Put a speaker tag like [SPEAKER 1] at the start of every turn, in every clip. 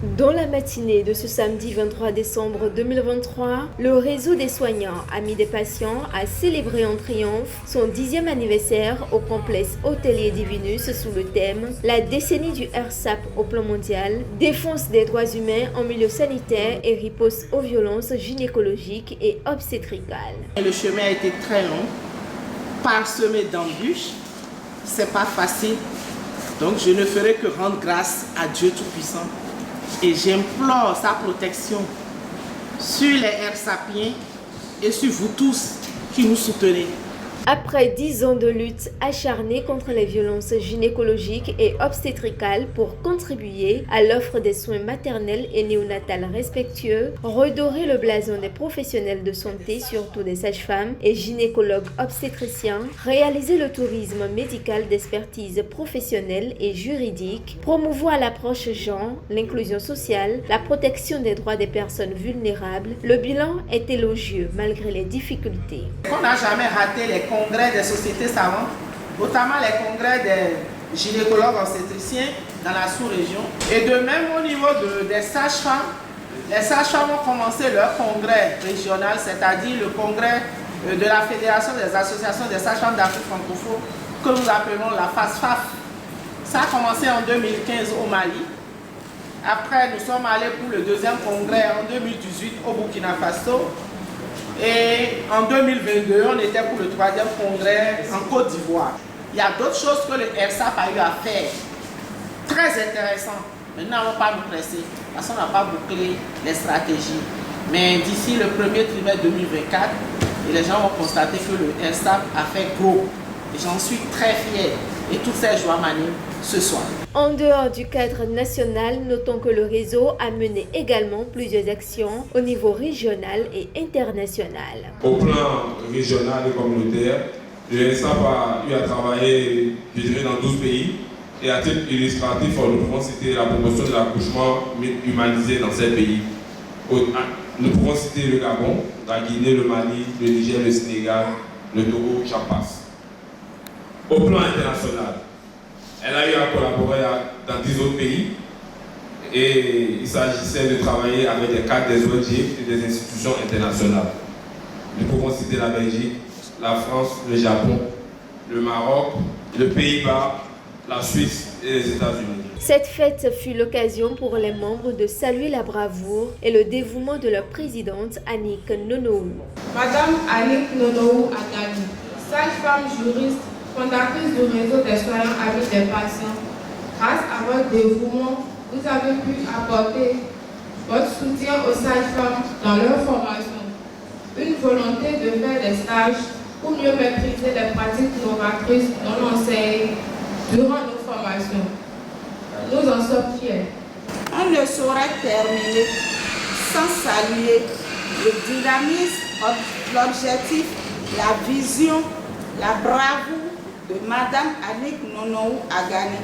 [SPEAKER 1] Dans la matinée de ce samedi 23 décembre 2023, le réseau des soignants Amis des patients a célébré en triomphe son 10e anniversaire au complexe hôtelier Divinus sous le thème « La décennie du RSAP au plan mondial, défense des droits humains en milieu sanitaire et riposte aux violences gynécologiques et obstétricales ».
[SPEAKER 2] Le chemin a été très long, parsemé d'embûches, c'est pas facile, donc je ne ferai que rendre grâce à Dieu Tout-Puissant. Et j'implore sa protection sur les RSAPiens et sur vous tous qui nous soutenez.
[SPEAKER 1] Après 10 ans de lutte acharnée contre les violences gynécologiques et obstétricales pour contribuer à l'offre des soins maternels et néonatals respectueux, redorer le blason des professionnels de santé, surtout des sages-femmes et gynécologues obstétriciens, réaliser le tourisme médical d'expertise professionnelle et juridique, promouvoir l'approche genre, l'inclusion sociale, la protection des droits des personnes vulnérables, le bilan est élogieux malgré les difficultés.
[SPEAKER 2] On n'a jamais raté les congrès des sociétés savantes, notamment les congrès des gynécologues obstétriciens dans la sous-région. Et de même au niveau des sages-femmes, les sages-femmes ont commencé leur congrès régional, c'est-à-dire le congrès de la Fédération des associations des sages-femmes d'Afrique francophone, que nous appelons la FASFAF. Ça a commencé en 2015 au Mali. Après, nous sommes allés pour le deuxième congrès en 2018 au Burkina Faso. Et en 2022, on était pour le troisième congrès en Côte d'Ivoire. Il y a d'autres choses que le RSAP a eu à faire, très intéressant. Mais nous n'allons pas nous presser, parce qu'on n'a pas bouclé les stratégies. Mais d'ici le premier trimestre 2024, les gens vont constater que le RSAP a fait gros. Et j'en suis très fier. Et toutes ces joies m'animent ce soir.
[SPEAKER 1] En dehors du cadre national, notons que le réseau a mené également plusieurs actions au niveau régional et international.
[SPEAKER 3] Au plan régional et communautaire, le RSAP a eu à travailler, je dirais, dans 12 pays. Et à titre illustratif, nous pouvons citer la promotion de l'accouchement humanisé dans ces pays. Nous pouvons citer le Gabon, la Guinée, le Mali, le Niger, le Sénégal, le Togo, j'en passe. Au plan international, elle a eu à collaborer dans 10 autres pays et il s'agissait de travailler avec des cadres des ONG et des institutions internationales. Nous pouvons citer la Belgique, la France, le Japon, le Maroc, le Pays-Bas, la Suisse et les États-Unis.
[SPEAKER 1] Cette fête fut l'occasion pour les membres de saluer la bravoure et le dévouement de leur présidente Annick Nonohou.
[SPEAKER 4] Madame Annick Nonohou Agani, sage-femme juriste, fondatrice du réseau des soignants Amis des patients, grâce à votre dévouement, vous avez pu apporter votre soutien aux sages-femmes dans leur formation. Une volonté de faire des stages pour mieux maîtriser les pratiques novatrices non enseignées durant nos formations. Nous en sommes fiers.
[SPEAKER 5] On ne saurait terminer sans saluer le dynamisme, l'objectif, la vision, la bravoure de Madame Annick Nonohou Agani,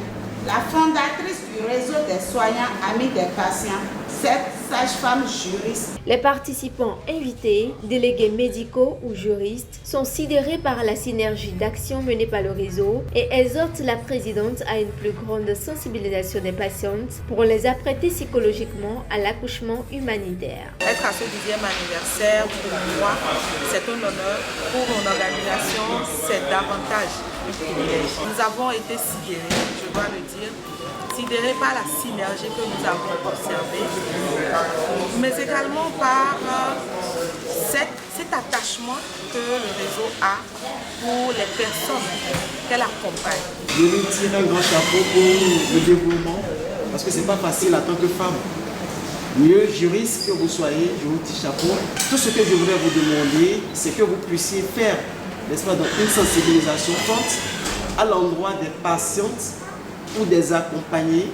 [SPEAKER 5] la fondatrice du réseau des soignants Amis des patients, cette sage-femme juriste.
[SPEAKER 1] Les participants invités, délégués médicaux ou juristes, sont sidérés par la synergie d'action menée par le réseau et exhortent la présidente à une plus grande sensibilisation des patientes pour les apprêter psychologiquement à l'accouchement humanitaire.
[SPEAKER 6] Être à ce 10e anniversaire, pour moi, c'est un honneur. Pour mon organisation, c'est davantage un privilège. Nous avons été sidérés, je dois le dire, sidérés par la synergie que nous avons observée, mais également par cet attachement que le réseau a pour les personnes qu'elle accompagne.
[SPEAKER 7] Je lui tire un grand chapeau pour le dévouement, parce que ce n'est pas facile en tant que femme. Mieux juriste que vous soyez, je vous tire chapeau. Tout ce que je voudrais vous demander, c'est que vous puissiez faire, n'est-ce pas, donc une sensibilisation forte à l'endroit des patientes ou des accompagner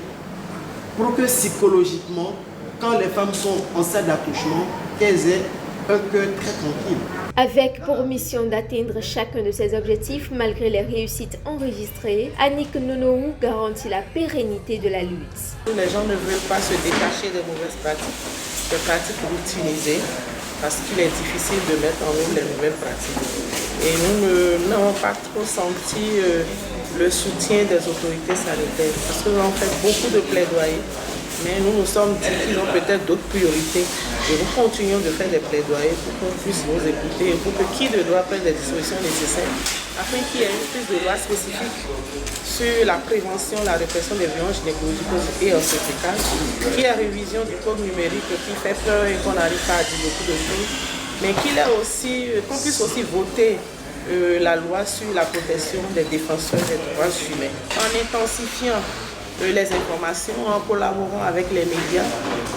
[SPEAKER 7] pour que psychologiquement, quand les femmes sont en salle d'accouchement, qu'elles aient un cœur très tranquille.
[SPEAKER 1] Avec pour mission d'atteindre chacun de ces objectifs malgré les réussites enregistrées, Annick Nonohou garantit la pérennité de la lutte.
[SPEAKER 2] Les gens ne veulent pas se détacher des mauvaises pratiques, des pratiques routinisées, parce qu'il est difficile de mettre en œuvre les nouvelles pratiques. Et nous n'avons pas trop senti le soutien des autorités sanitaires, parce que nous avons fait beaucoup de plaidoyer. Mais nous nous sommes dit qu'ils ont peut-être d'autres priorités. Et nous continuons de faire des plaidoyers pour qu'on puisse nous écouter et pour que qui de droit prenne les dispositions nécessaires afin qu'il y ait une prise de loi spécifique sur la prévention, la répression des violences gynécologiques et obstétricales, qu'il y ait révision du code numérique qui fait peur et qu'on n'arrive pas à dire beaucoup de choses, mais qu'on puisse aussi voter la loi sur la protection des défenseurs des droits humains en intensifiant les informations, en collaborant avec les médias,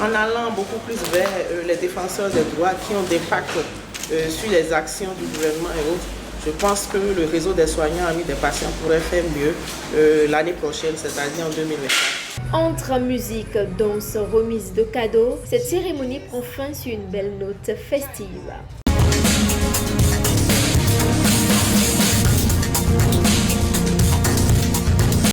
[SPEAKER 2] en allant beaucoup plus vers les défenseurs des droits qui ont des impacts sur les actions du gouvernement et autres. Je pense que le réseau des soignants amis des patients pourrait faire mieux l'année prochaine, c'est-à-dire en 2024.
[SPEAKER 1] Entre musique, danse, remise de cadeaux, cette cérémonie prend fin sur une belle note festive.